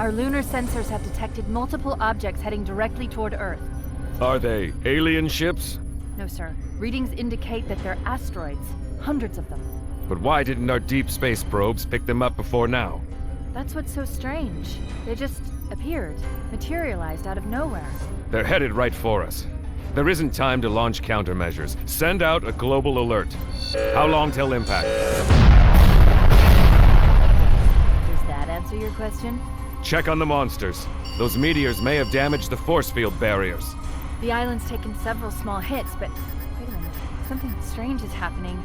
Our lunar sensors have detected multiple objects heading directly toward Earth. Are they alien ships? No, sir. Readings indicate that they're asteroids. Hundreds of them. But why didn't our deep space probes pick them up before now? That's what's so strange. They just appeared, materialized out of nowhere. They're headed right for us. There isn't time to launch countermeasures. Send out a global alert. How long till impact? Does that answer your question? Check on the monsters. Those meteors may have damaged the force field barriers. The island's taken several small hits, but wait a minute. Something strange is happening.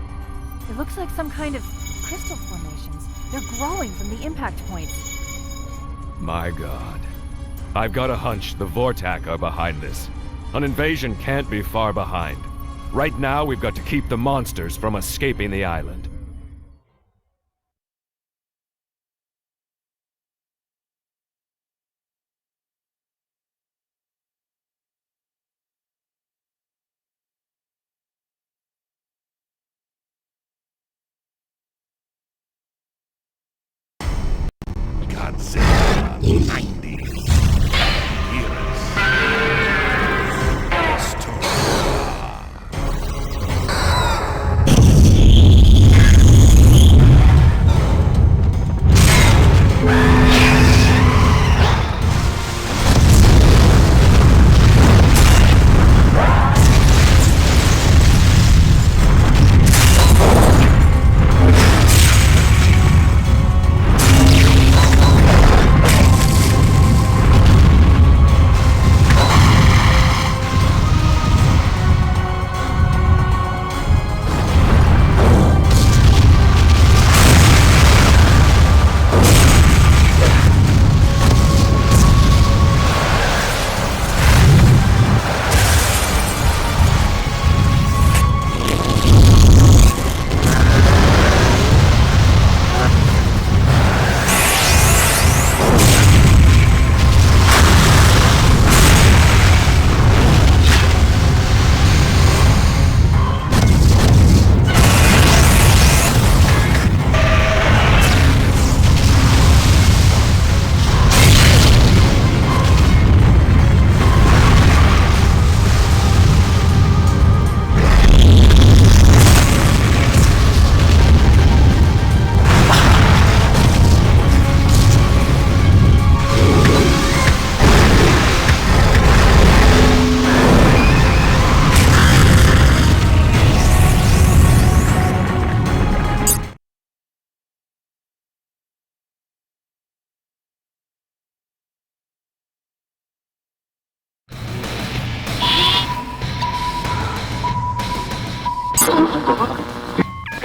It looks like some kind of crystal formations. They're growing from the impact points. My god. I've got a hunch the Vortak are behind this. An invasion can't be far behind. Right now, we've got to keep the monsters from escaping the island. Godzilla, 90's.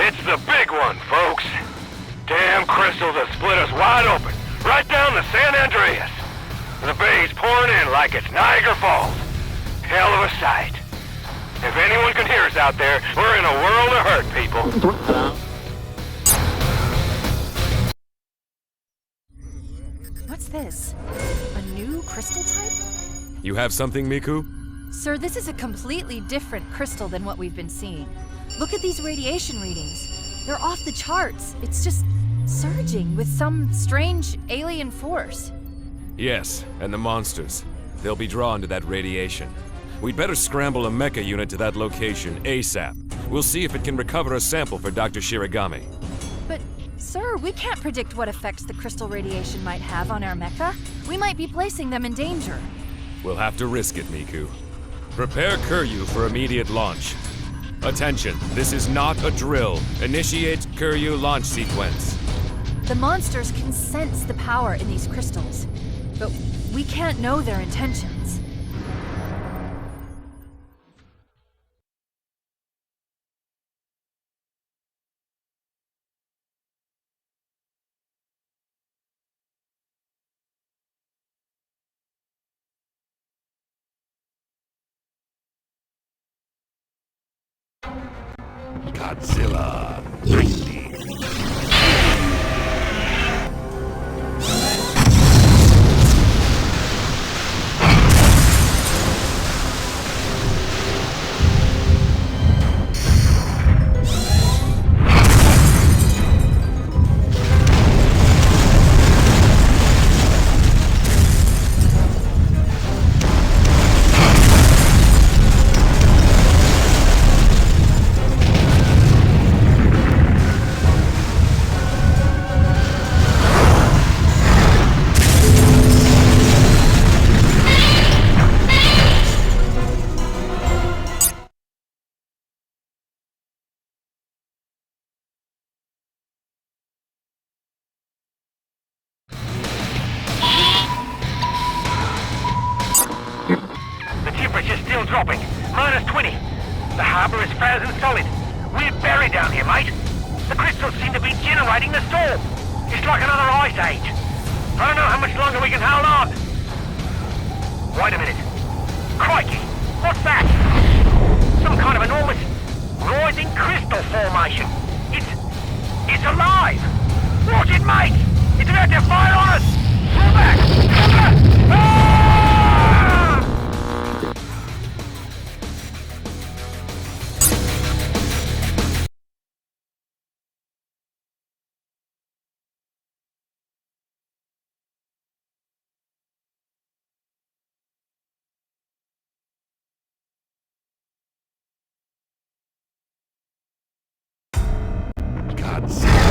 It's the big one, folks. Damn crystals have split us wide open, right down the San Andreas. The bay's pouring in like it's Niagara Falls. Hell of a sight. If anyone can hear us out there, we're in a world of hurt, people. What's this? A new crystal type? You have something, Miku? Sir, this is a completely different crystal than what we've been seeing. Look at these radiation readings. They're off the charts. It's just surging with some strange alien force. Yes, and the monsters. They'll be drawn to that radiation. We'd better scramble a mecha unit to that location ASAP. We'll see if it can recover a sample for Dr. Shiragami. But, sir, we can't predict what effects the crystal radiation might have on our mecha. We might be placing them in danger. We'll have to risk it, Miku. Prepare Kuryu for immediate launch. Attention, this is not a drill. Initiate Kuryu launch sequence. The monsters can sense the power in these crystals, but we can't know their intentions. Godzilla, 90's. dropping. -20. The harbor is frozen solid. We're buried down here, mate. The crystals seem to be generating the storm. It's like another ice age. I don't know how much longer we can hold on. Wait a minute. Crikey! What's that? Some kind of enormous rising crystal formation. It's alive! Watch it, mate! It's about to fire on us! Pull back! Cover! Ah! Godzilla.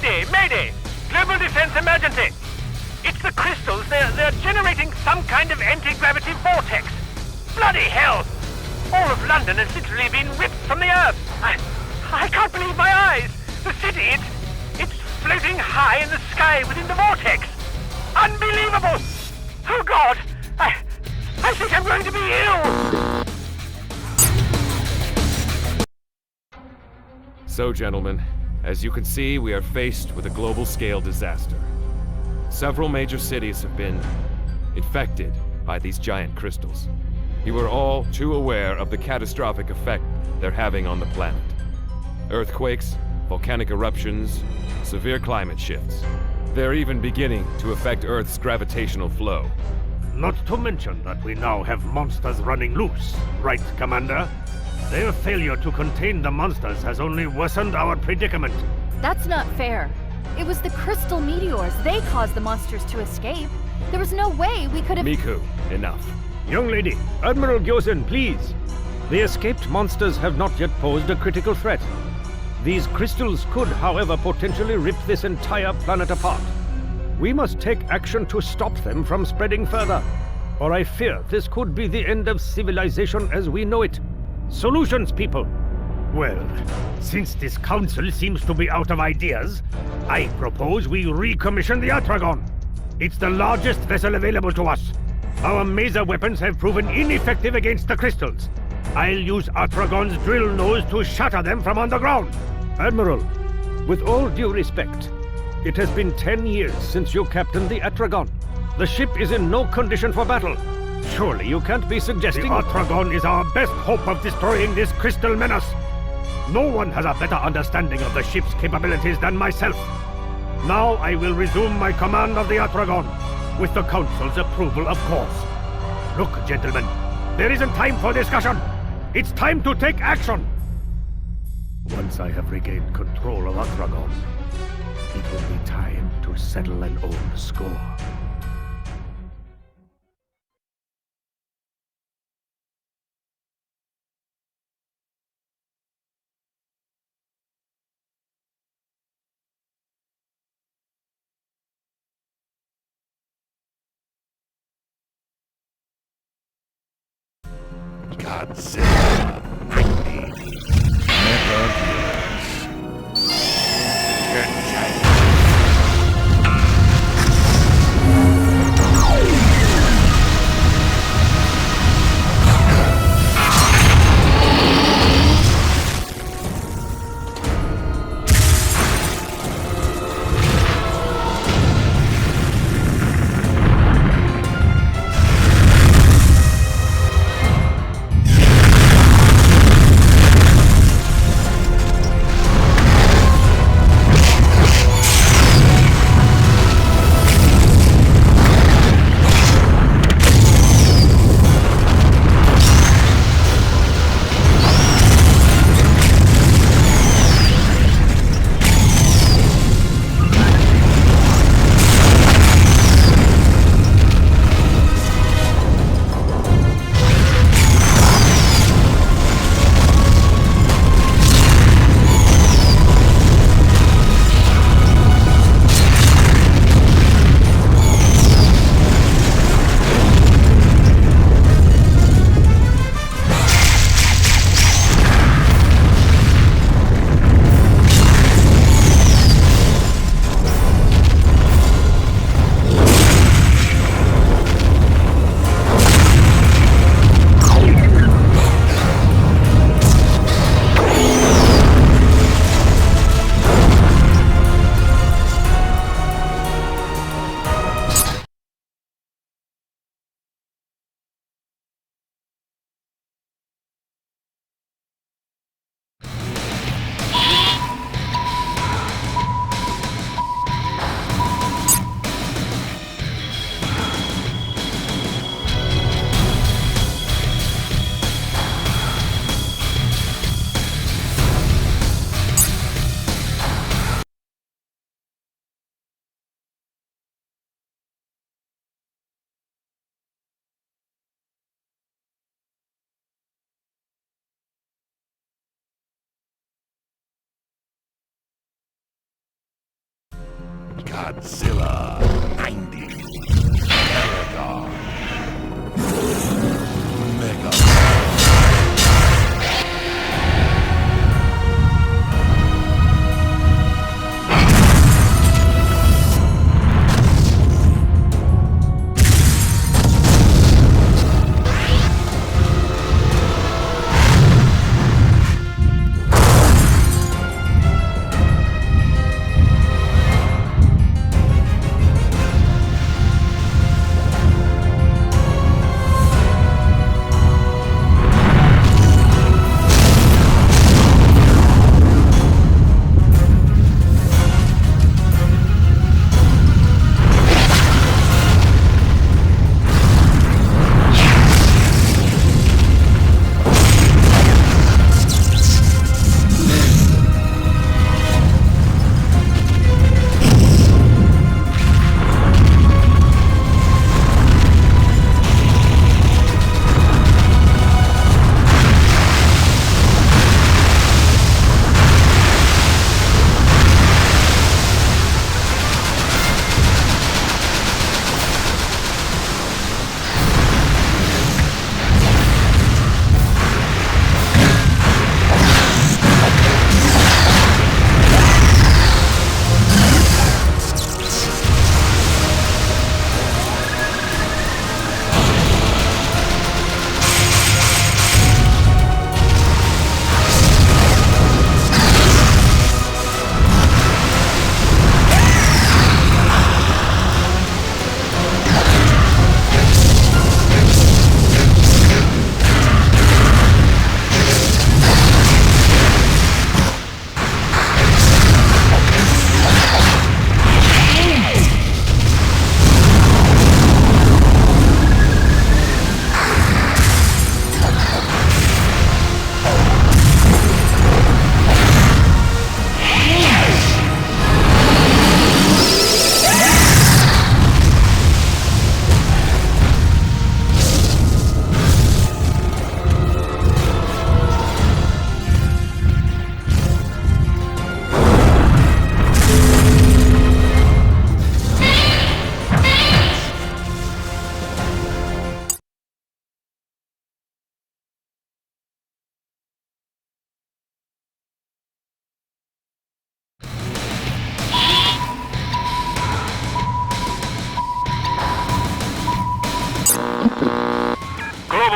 90s. Mayday! Global defense emergency! It's the crystals. They're generating some kind of anti-gravity vortex. Bloody hell! All of London has literally been ripped from the earth. I can't believe my eyes. The city, it's floating high in the sky within the vortex. Unbelievable! Oh God! I think I'm going to be ill! So, gentlemen, as you can see, we are faced with a global-scale disaster. Several major cities have been infected by these giant crystals. You are all too aware of the catastrophic effect they're having on the planet. Earthquakes, volcanic eruptions, severe climate shifts. They're even beginning to affect Earth's gravitational flow. Not to mention that we now have monsters running loose, right, Commander? Their failure to contain the monsters has only worsened our predicament. That's not fair. It was the crystal meteors. They caused the monsters to escape. There was no way we could have... Miku, enough. Young lady, Admiral Gyosen, please. The escaped monsters have not yet posed a critical threat. These crystals could, however, potentially rip this entire planet apart. We must take action to stop them from spreading further, or I fear this could be the end of civilization as we know it. Solutions, people! Well, since this council seems to be out of ideas, I propose we recommission the Atragon. It's the largest vessel available to us. Our maser weapons have proven ineffective against the crystals. I'll use Atragon's drill nose to shatter them from underground. Admiral, with all due respect, it has been 10 years since you captained the Atragon. The ship is in no condition for battle. Surely you can't be suggesting... The Atragon is our best hope of destroying this crystal menace. No one has a better understanding of the ship's capabilities than myself. Now I will resume my command of the Atragon, with the Council's approval, of course. Look, gentlemen, there isn't time for discussion. It's time to take action. Once I have regained control of Atragon, it will be time to settle an old score. Godzilla 90's. Godzilla 90's. Paragon. Mega.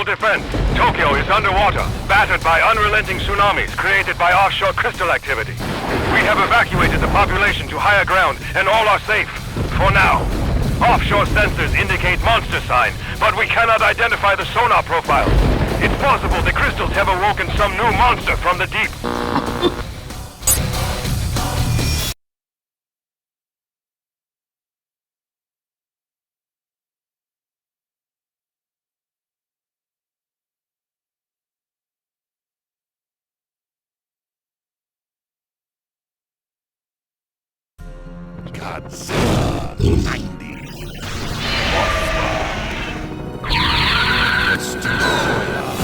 defense. Tokyo is underwater, battered by unrelenting tsunamis created by offshore crystal activity. We have evacuated the population to higher ground, and all are safe. For now. Offshore sensors indicate monster sign, but we cannot identify the sonar profiles. It's possible the crystals have awoken some new monster from the deep. Godzilla 90s. Let's destroy her.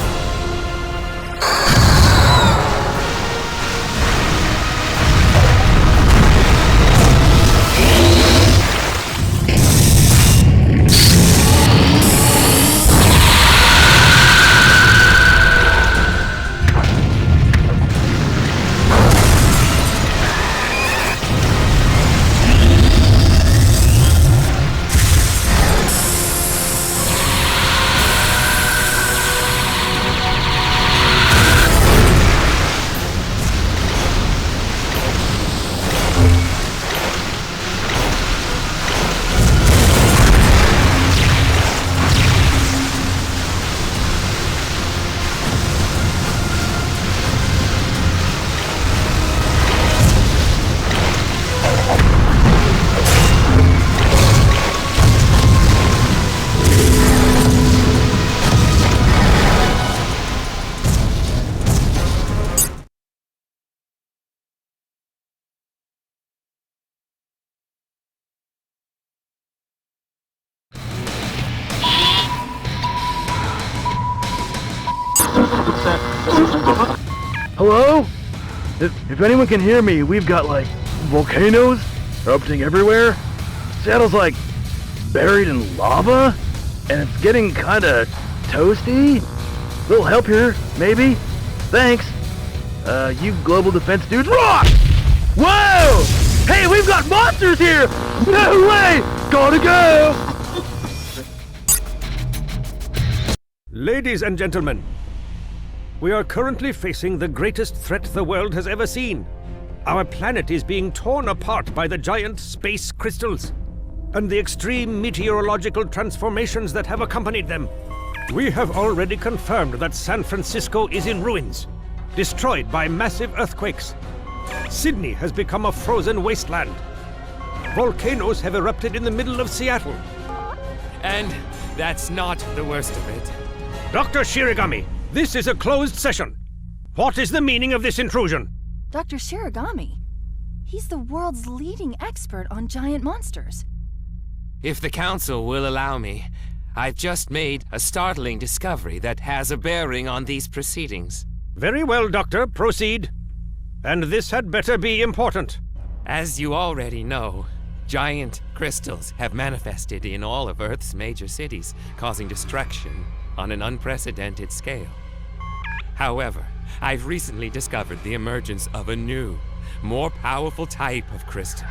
Hello? If anyone can hear me, we've got like volcanoes erupting everywhere. Seattle's like buried in lava, and it's getting kinda toasty. Little help here, maybe? Thanks. You global defense dudes rock! Whoa! Hey, we've got monsters here! No way! Gotta go! Ladies and gentlemen, we are currently facing the greatest threat the world has ever seen. Our planet is being torn apart by the giant space crystals and the extreme meteorological transformations that have accompanied them. We have already confirmed that San Francisco is in ruins, destroyed by massive earthquakes. Sydney has become a frozen wasteland. Volcanoes have erupted in the middle of Seattle. And that's not the worst of it. Dr. Shirigami, this is a closed session. What is the meaning of this intrusion? Dr. Shirigami? He's the world's leading expert on giant monsters. If the Council will allow me, I've just made a startling discovery that has a bearing on these proceedings. Very well, Doctor. Proceed. And this had better be important. As you already know, giant crystals have manifested in all of Earth's major cities, causing destruction on an unprecedented scale. However, I've recently discovered the emergence of a new, more powerful type of crystal,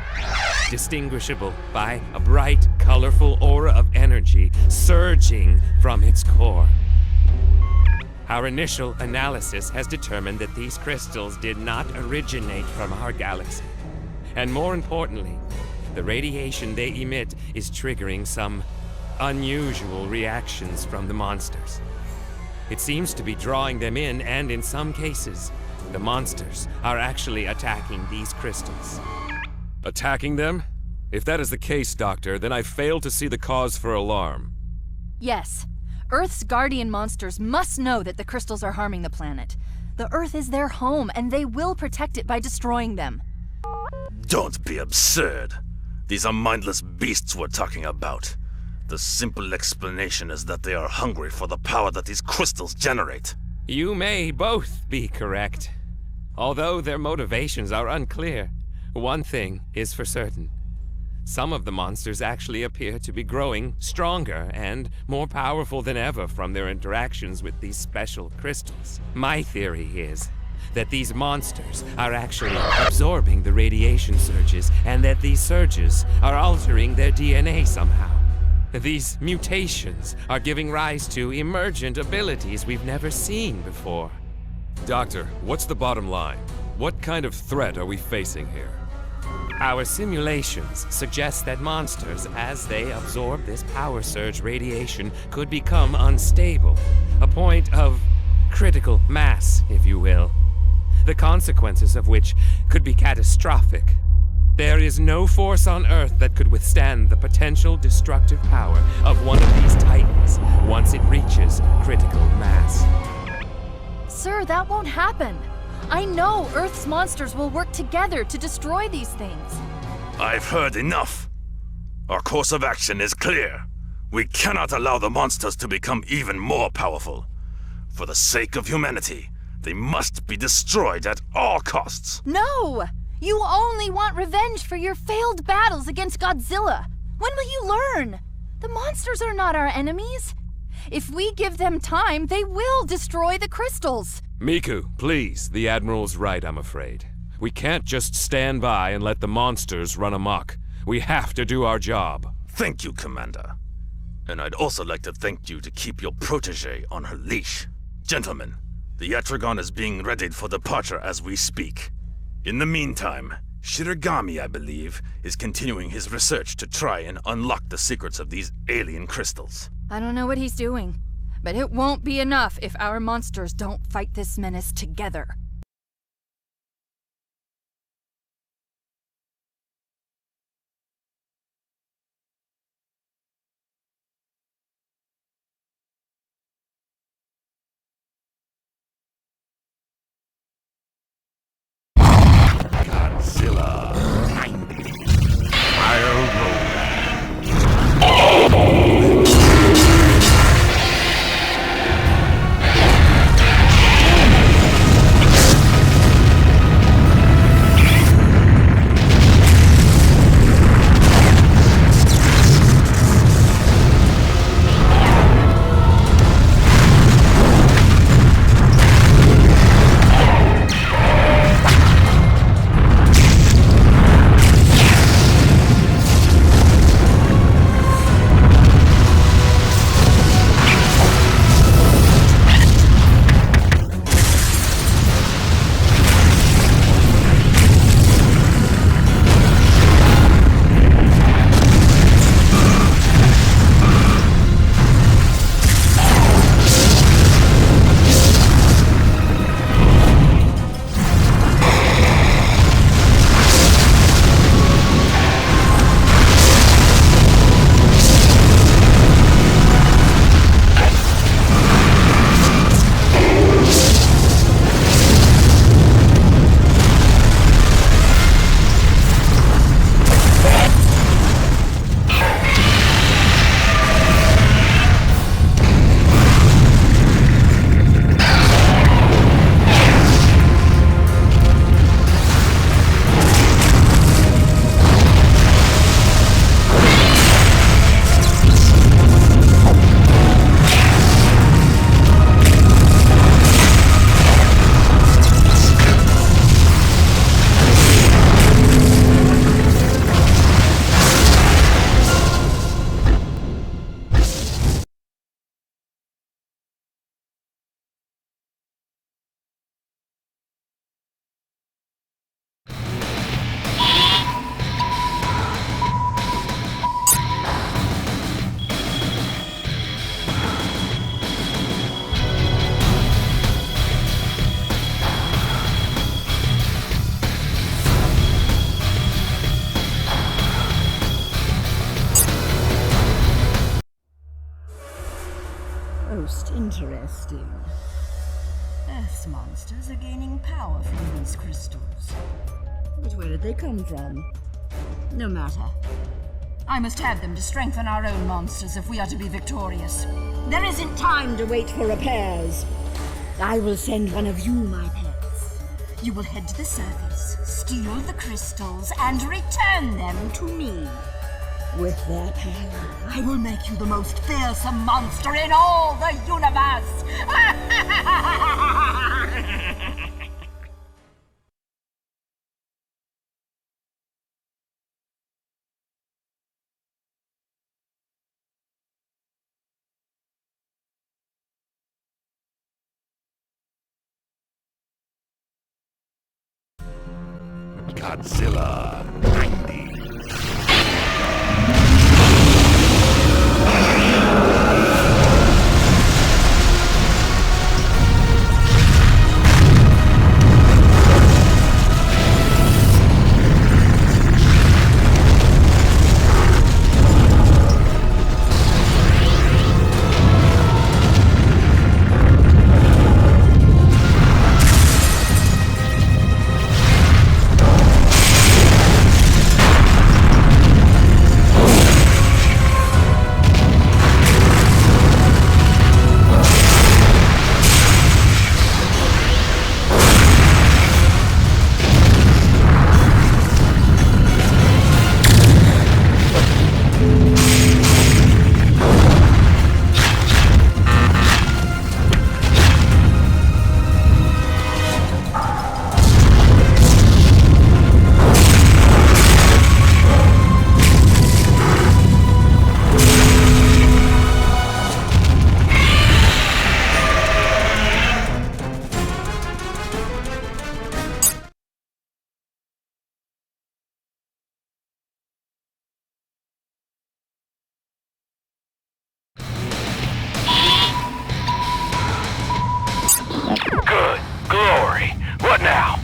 distinguishable by a bright, colorful aura of energy surging from its core. Our initial analysis has determined that these crystals did not originate from our galaxy. And more importantly, the radiation they emit is triggering some unusual reactions from the monsters. It seems to be drawing them in, and in some cases, the monsters are actually attacking these crystals. Attacking them? If that is the case, Doctor, then I fail to see the cause for alarm. Yes. Earth's guardian monsters must know that the crystals are harming the planet. The Earth is their home, and they will protect it by destroying them. Don't be absurd. These are mindless beasts we're talking about. The simple explanation is that they are hungry for the power that these crystals generate. You may both be correct. Although their motivations are unclear, one thing is for certain. Some of the monsters actually appear to be growing stronger and more powerful than ever from their interactions with these special crystals. My theory is that these monsters are actually absorbing the radiation surges, and that these surges are altering their DNA somehow. These mutations are giving rise to emergent abilities we've never seen before. Doctor, what's the bottom line? What kind of threat are we facing here? Our simulations suggest that monsters, as they absorb this power surge radiation, could become unstable. A point of critical mass, if you will. The consequences of which could be catastrophic. There is no force on Earth that could withstand the potential destructive power of one of these titans once it reaches critical mass. Sir, that won't happen. I know Earth's monsters will work together to destroy these things. I've heard enough. Our course of action is clear. We cannot allow the monsters to become even more powerful. For the sake of humanity, they must be destroyed at all costs. No! You only want revenge for your failed battles against Godzilla. When will you learn? The monsters are not our enemies. If we give them time, they will destroy the crystals. Miku, please. The Admiral's right, I'm afraid. We can't just stand by and let the monsters run amok. We have to do our job. Thank you, Commander. And I'd also like to thank you to keep your protege on her leash. Gentlemen, the Yatragon is being readied for departure as we speak. In the meantime, Shiragami, I believe, is continuing his research to try and unlock the secrets of these alien crystals. I don't know what he's doing, but it won't be enough if our monsters don't fight this menace together. Godzilla 90's. Fire roll. Most interesting. Earth's monsters are gaining power from these crystals. But where did they come from? No matter. I must have them to strengthen our own monsters if we are to be victorious. There isn't time to wait for repairs. I will send one of you, my pets. You will head to the surface, steal the crystals, and return them to me. With that power, I will make you the most fearsome monster in all the universe! Godzilla 90. Good glory. What now?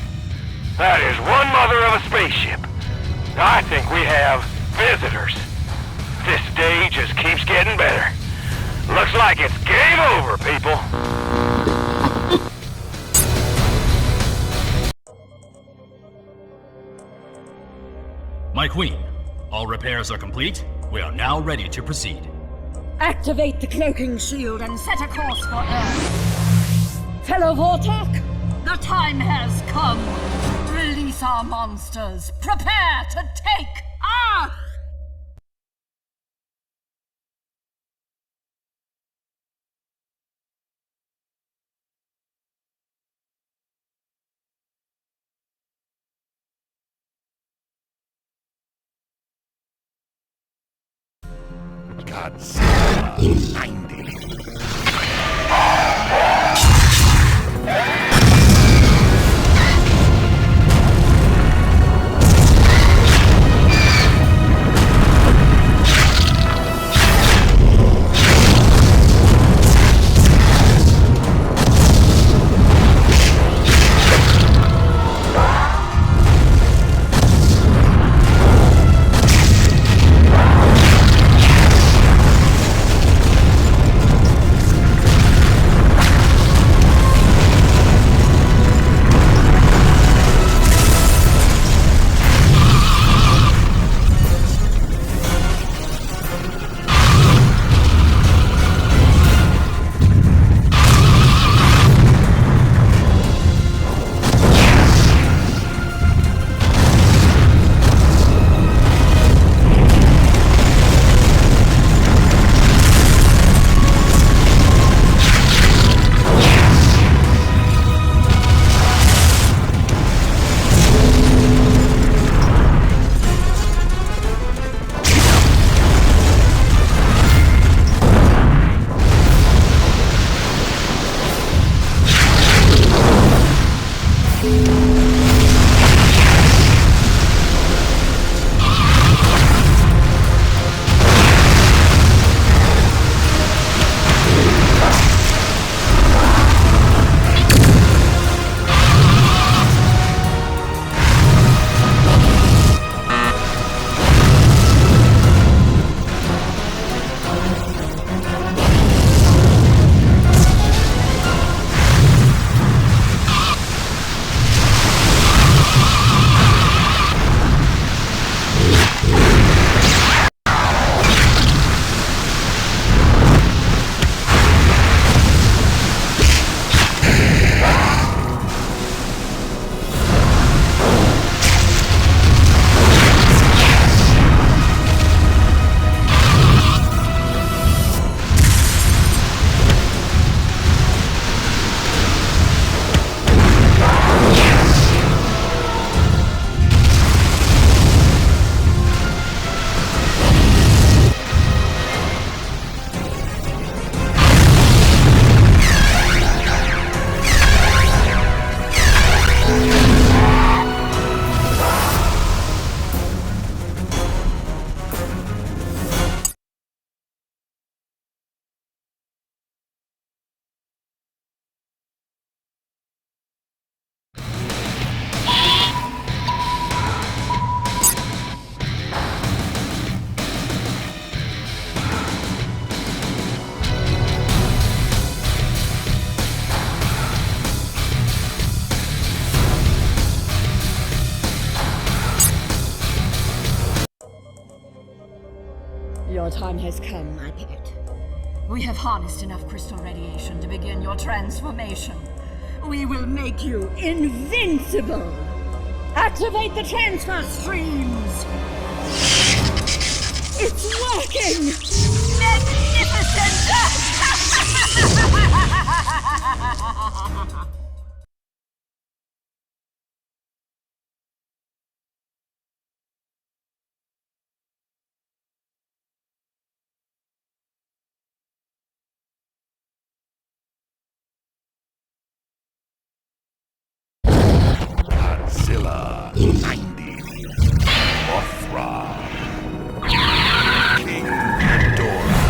That is one mother of a spaceship. I think we have visitors. This day just keeps getting better. Looks like it's game over, people. My queen, all repairs are complete. We are now ready to proceed. Activate the cloaking shield and set a course for Earth. Fellow Vortok, the time has come. Release our monsters. Prepare to take Earth! Godzilla 90. Your time has come, my pet. We have harnessed enough crystal radiation to begin your transformation. We will make you invincible! Activate the transfer streams! It's working! Magnificent! Godzilla. 90's. Mothra. King Ghidorah.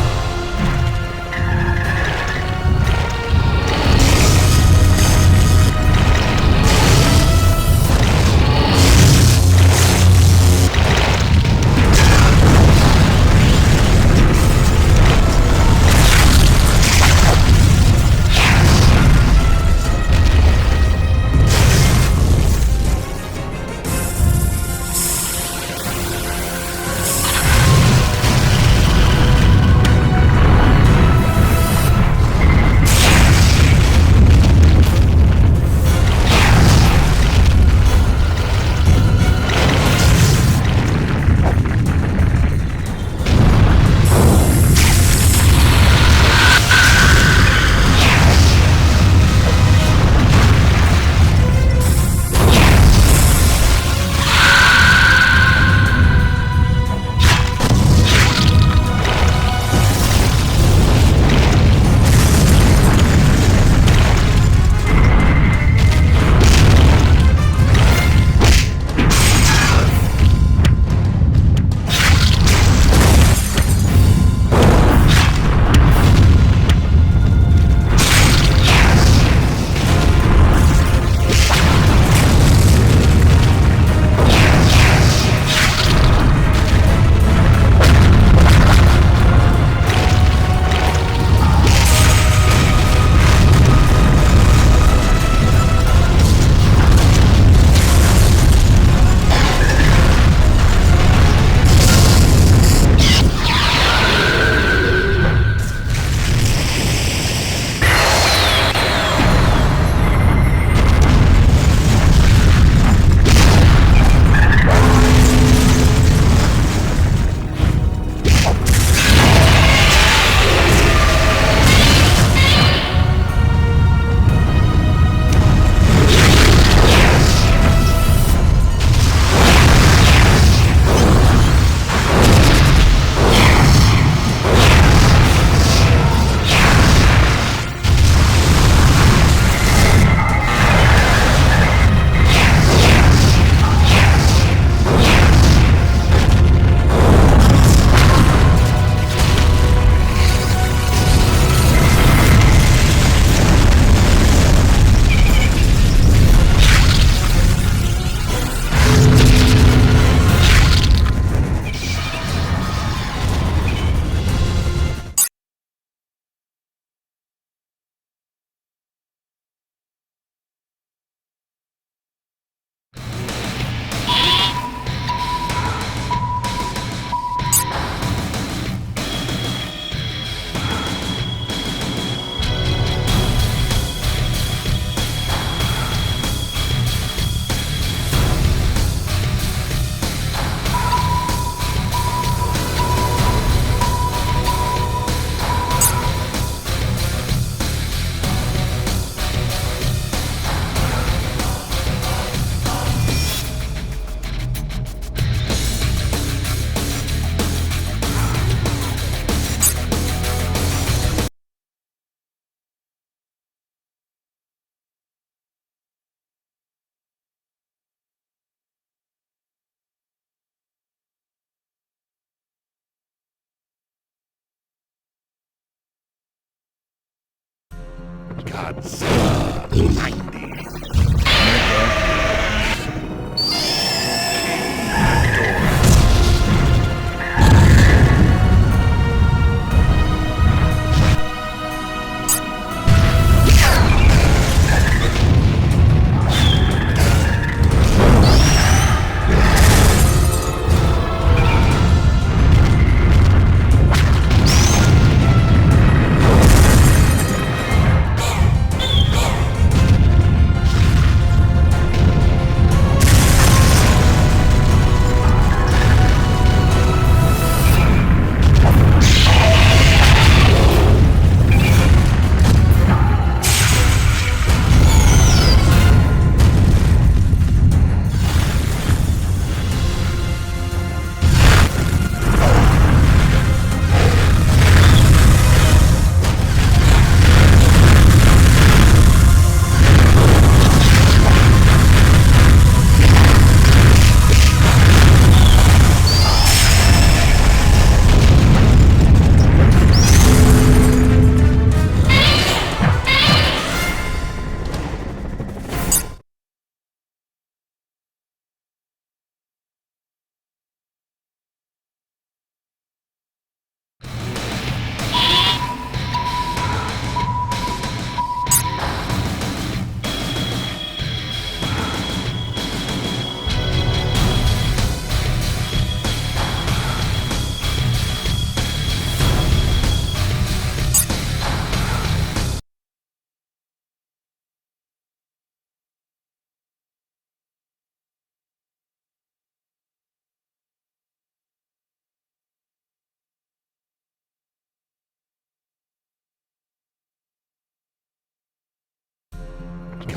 Godzilla. 90's.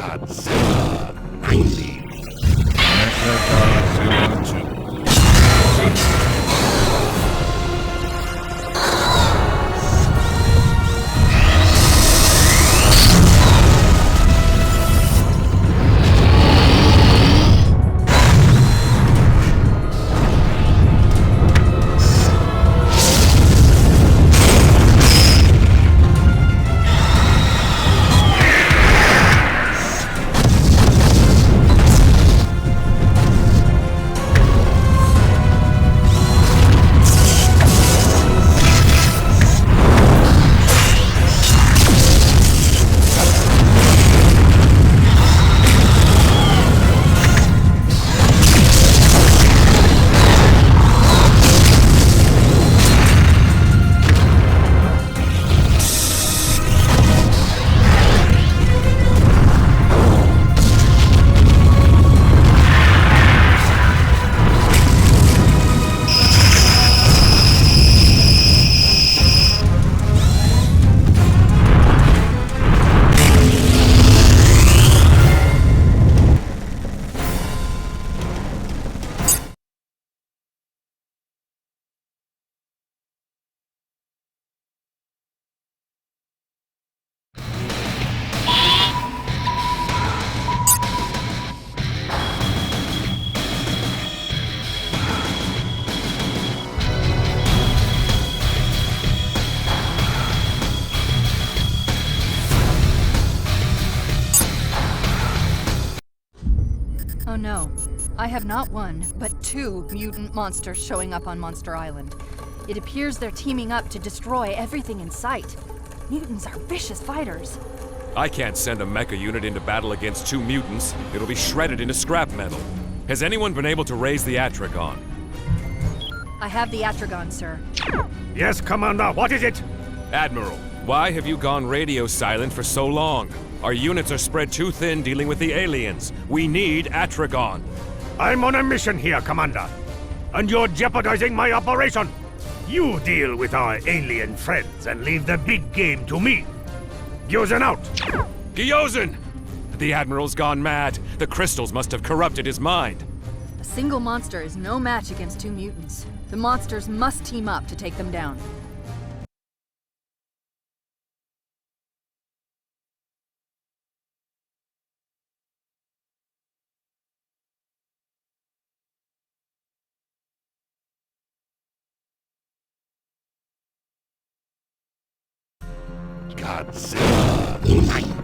Godzilla 90s. Godzilla 2. Oh no. I have not one, but two mutant monsters showing up on Monster Island. It appears they're teaming up to destroy everything in sight. Mutants are vicious fighters. I can't send a mecha unit into battle against two mutants. It'll be shredded into scrap metal. Has anyone been able to raise the Atragon? I have the Atragon, sir. Yes, Commander, what is it? Admiral, why have you gone radio silent for so long? Our units are spread too thin dealing with the aliens. We need Atragon. I'm on a mission here, Commander. And you're jeopardizing my operation. You deal with our alien friends and leave the big game to me. Gyozen out! Gyozin! The Admiral's gone mad. The crystals must have corrupted his mind. A single monster is no match against two mutants. The monsters must team up to take them down. Godzilla 90s.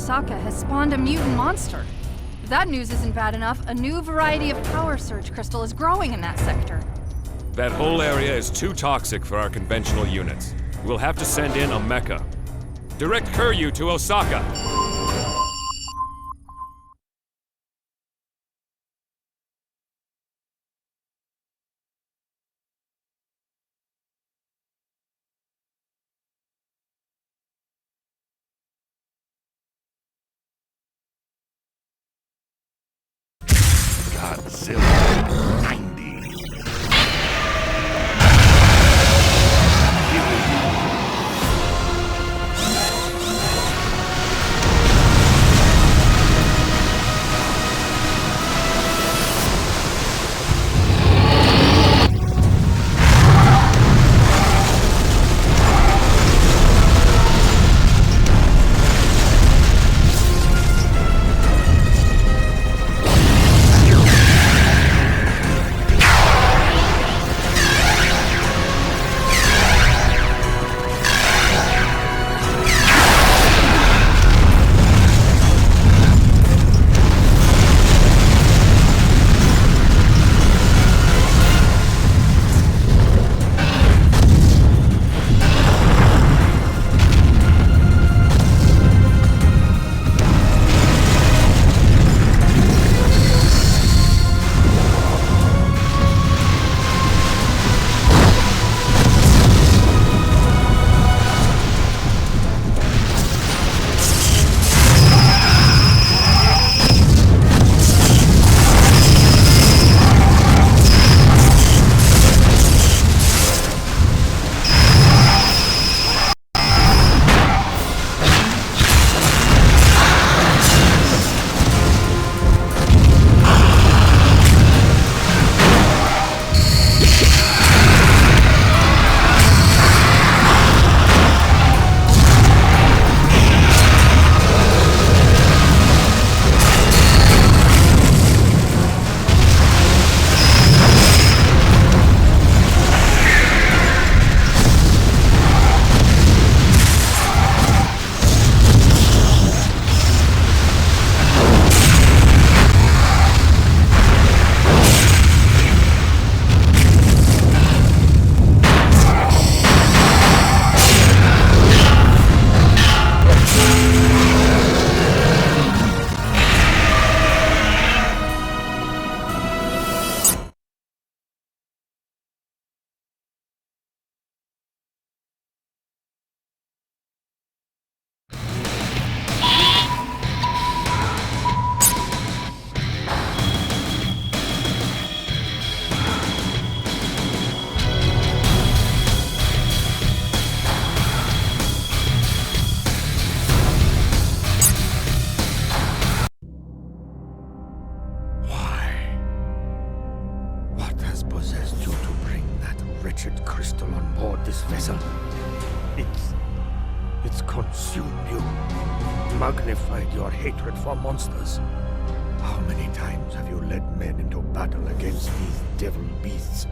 Osaka has spawned a mutant monster. If that news isn't bad enough, a new variety of power surge crystal is growing in that sector. That whole area is too toxic for our conventional units. We'll have to send in a mecha. Direct Kuryu to Osaka. Godzilla 90s. wretched crystal on board this vessel. It's consumed you, magnified your hatred for monsters. How many times have you led men into battle against these devil beasts,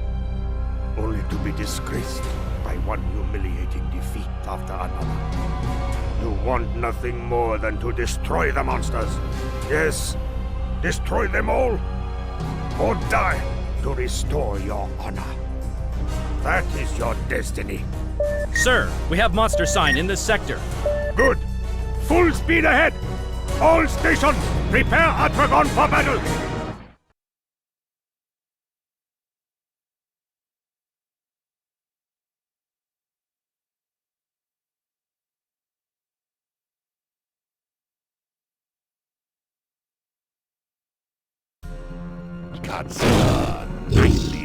only to be disgraced by one humiliating defeat after another? You want nothing more than to destroy the monsters. Yes, destroy them all, or die to restore your honor. That is your destiny. Sir, we have monster sign in this sector. Good. Full speed ahead. All stations, prepare Atragon for battle. Godzilla 90s.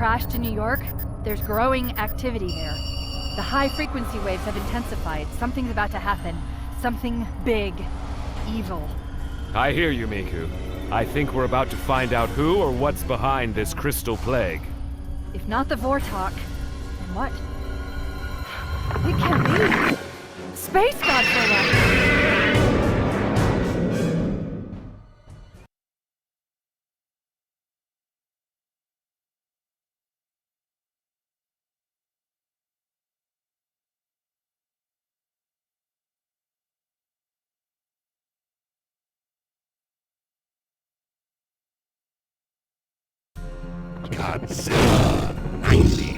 crashed in New York, there's growing activity there. The high-frequency waves have intensified. Something's about to happen. Something big. Evil. I hear you, Miku. I think we're about to find out who or what's behind this crystal plague. If not the Vortok, then what? It can't be! Space Godzilla! Godzilla 90s.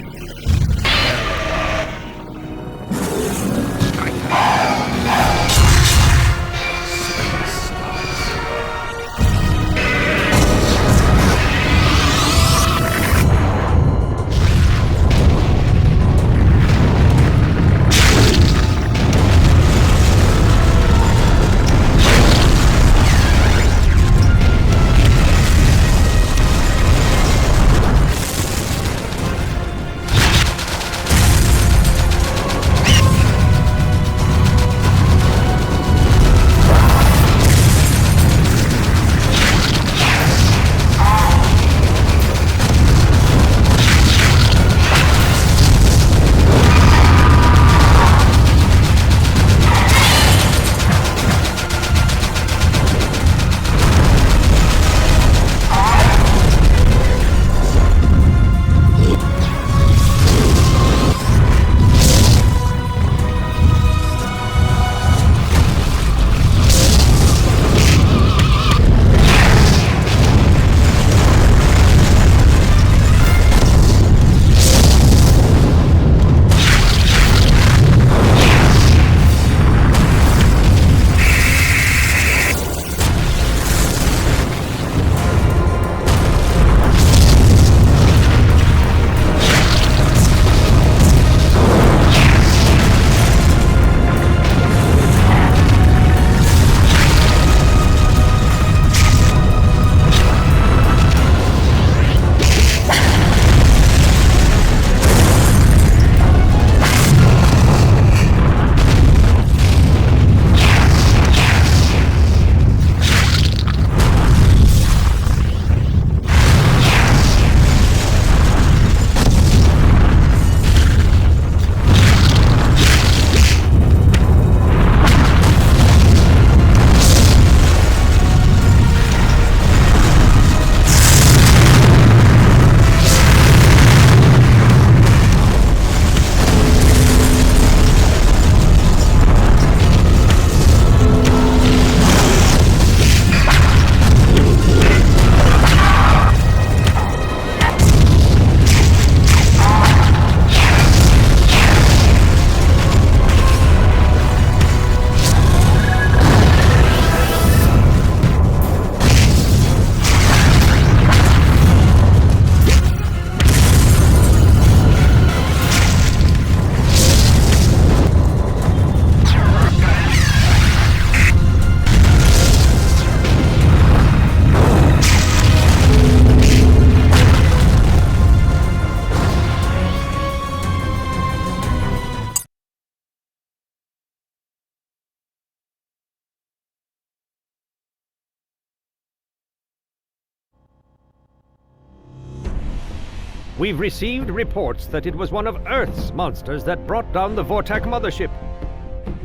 We've received reports that it was one of Earth's monsters that brought down the Vortak mothership.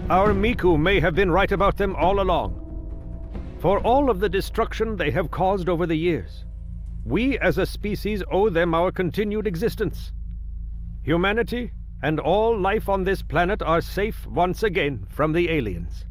Our Miku may have been right about them all along. For all of the destruction they have caused over the years, we as a species owe them our continued existence. Humanity and all life on this planet are safe once again from the aliens.